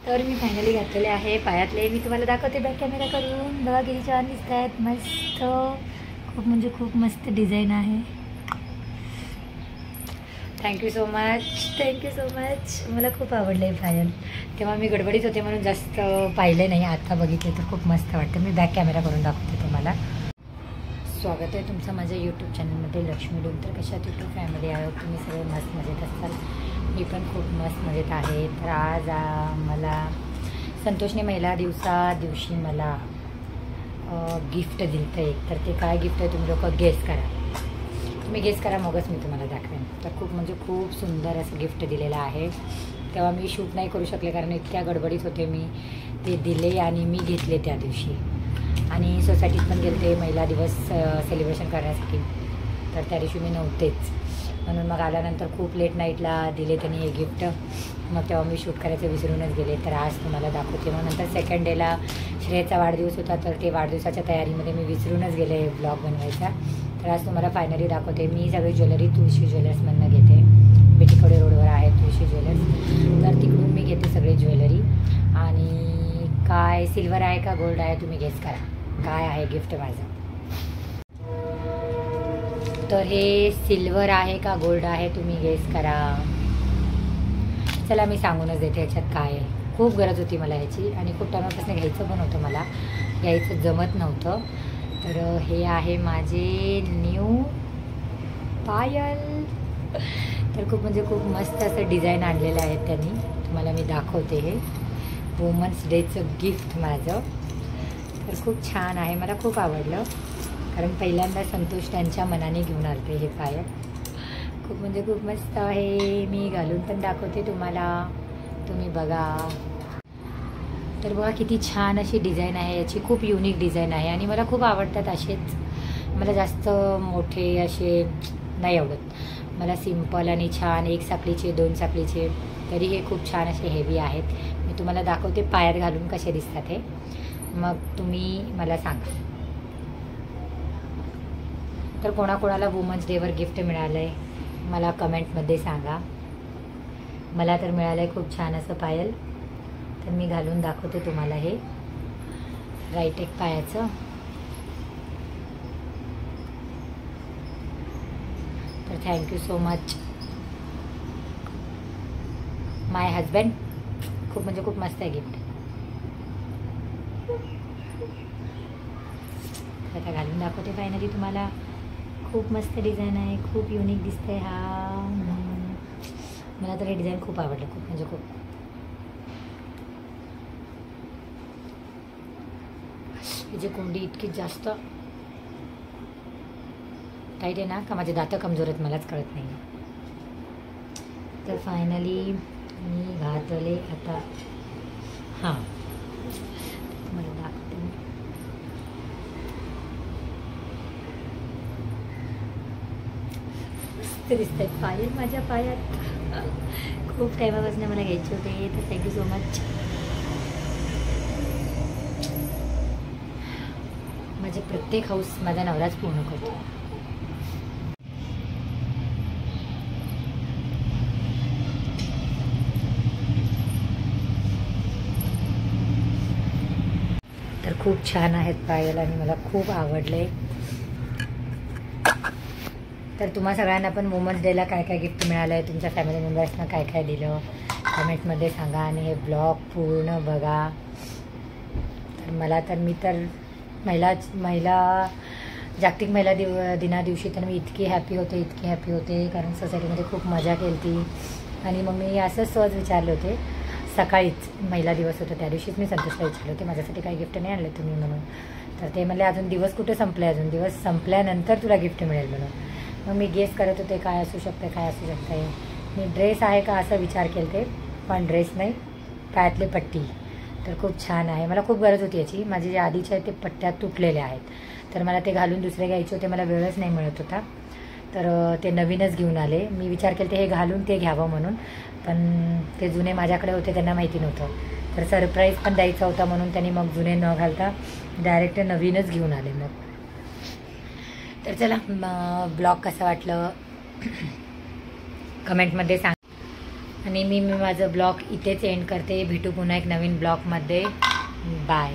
तर मी फायनली घातलेले आहे पायातले. मी तुम्हाला दाखवते बॅक कॅमेरा करून. बघा किती छान दिसत आहेत, मस्त, खूप म्हणजे खूप मस्त डिझाईन आहे. Thank you so much, thank you so much. मला खूप आवडलं आहे पायल. तेव्हा मी गडबडीत होते म्हणून जास्त पाहिले नाही, आता बघितले तर खूप मस्त वाटतं. मी बॅक कॅमेरा करून दाखवते तुम्हाला. स्वागत आहे तुमचं माझ्या यूट्यूब चॅनलमध्ये लक्ष्मी डूम. तर कशात यूट्यूब फॅमिली आहोत तुम्ही सगळे मस्त मजेत असाल. मी पण खूप मस्त मजेत आहे. तर आज मला संतोषने महिला दिवशी मला गिफ्ट दिलं तर एक. तर ते काय गिफ्ट आहे तुम्ही लोक गेस करा. तुम्ही गेस करा मगच मी तुम्हाला दाखवेन. तर खूप म्हणजे खूप सुंदर असं गिफ्ट दिलेलं आहे. तेव्हा मी शूट नाही करू शकले कारण इतक्या गडबडीत होते. मी ते दिले आणि मी घेतले त्या दिवशी. आणि सोसायटीत पण गेले महिला दिवस सेलिब्रेशन करण्यासाठी. तर त्या दिवशी मी नव्हतेच म्हणून मग आल्यानंतर खूप लेट नाईटला दिले त्यांनी हे गिफ्ट. मग तेव्हा मी शूट करायचं विसरूनच गेले. तर आज तुम्हाला दाखवते. मग नंतर सेकंड डेला श्रेयसचा वाढदिवस होता तर ते वाढदिवसाच्या तयारीमध्ये मी विसरूनच गेले ब्लॉग बनवायचा. तर आज तुम्हाला फायनली दाखवते. मी सगळी ज्वेलरी तुळशी ज्वेलर्समधनं घेते. बेटीकडे रोडवर आहे तुळशी ज्वेलर्स. तर तिकडून मी घेते सगळी ज्वेलरी. आणि काय सिल्वर आहे का गोल्ड आहे तुम्ही गेस करा काय आहे गिफ्ट माझं. तर हे सिल्वर आहे का गोल्ड आहे तुम्ही गेस करा. चला मी सांगूनच देते ह्याच्यात काय आहे. खूप गरज होती मला ह्याची आणि खूप टायमापासून घ्यायचं पण होतं, मला घ्यायचं जमत नव्हतं. तर हे आहे माझे न्यू पायल. तर खूप म्हणजे खूप मस्त असं डिझाईन आणलेलं आहे त्यांनी. तुम्हाला मी दाखवते. हे वुमन्स डेचं गिफ्ट माझं. तर खूप छान आहे, मला खूप आवडलं कारण पहिल्यांदा संतोष त्यांच्या मनाने घेऊन आलते हे पायल. खूप म्हणजे खूप मस्त आहे. मी घालून पण दाखवते तुम्हाला, तुम्ही बघा. तर बघा किती छान अशी डिझाईन आहे याची. खूप युनिक डिझाईन आहे आणि मला खूप आवडतात असेच. मला जास्त मोठे असे नाही आवडत. मला सिंपल आणि छान एक साखळीचे 2 साखळीचे तरी हे खूप छान असे हेवी आहेत. मी तुम्हाला दाखवते पायात घालून कसे दिसतात हे, मग तुम्ही मला सांगा. तर कोणाकोणाला वुमन्स डेवर गिफ्ट मिळालं आहे मला कमेंटमध्ये सांगा. मला तर मिळालं आहे खूप छान असं पायल. तर मी घालून दाखवते तुम्हाला हे राईट एक पायाचं. तर थँक्यू सो मच माय हजबंड. खूप म्हणजे खूप मस्त आहे गिफ्ट. आता घालून दाखवते फायनली तुम्हाला. खूप मस्त डिझाईन आहे, खूप युनिक दिसतंय. मला तर हे डिझाईन खूप आवडलं, खूप म्हणजे खूप. हिची कोंडी इतकी जास्त टाईट आहे ना का माझे दात कमजोर आहेत, मलाच कळत नाही. तर फायनली मी घातले आता. हां मला दाखवते. मस्त दिसत आहेत पायल माझ्या पायात. खूप टायमापासून मला घ्यायचे होते. तर थँक्यू सो मच. माझे प्रत्येक हाऊस माझा नवराच पूर्ण करतो. तर खूप छान आहेत पायल आणि मला खूप आवडले. तर तुम्हा सगळ्यांना पण वुमन्स डेला काय काय गिफ्ट मिळालं आहे, तुमच्या फॅमिली मेंबर्सना काय काय दिलं कमेंटमध्ये सांगा. आणि हे ब्लॉग पूर्ण बघा. तर मला तर मी तर महिला जागतिक महिला दिना दिवशी तर मी इतकी हॅपी होते कारण सोसायटीमध्ये खूप मजा केली ती. आणि मग मी असंच सहज विचारले होते सकाळीच, महिला दिवस होता त्या दिवशीच मी संतोषला विचारले होते माझ्यासाठी काही गिफ्ट नाही आणले तुम्ही म्हणून. तर ते म्हणले अजून दिवस कुठे संपले, अजून दिवस संपल्यानंतर तुला गिफ्ट मिळेल म्हणून. मग मी गेस करत होते काय असू शकते. मी ड्रेस आहे का असं विचार केले ते, पण ड्रेस नाही, पायातले पट्टी. तर खूप छान आहे, मला खूप गरज होती याची. माझे जे आधीचे आहेत ते पट्ट्या तुटलेल्या आहेत. तर मला ते घालून दुसरे घ्यायचे होते, मला वेळच नाही मिळत होता. तर ते नवीनच घेऊन आले. मी विचार केला हे घालून ते घ्यावं म्हणून, पण ते जुने माझ्याकडे होते त्यांना माहिती नव्हतं. तर सरप्राईज पण द्यायचा होता म्हणून त्यांनी मग जुने न घालता डायरेक्ट नवीनच घेऊन आले. मग तर चला ब्लॉग कसं वाटलं कमेंटमध्ये सांग. आणि मी माझं ब्लॉग इथेच एंड करते. भेटू पुन्हा एक नवीन ब्लॉगमध्ये. बाय.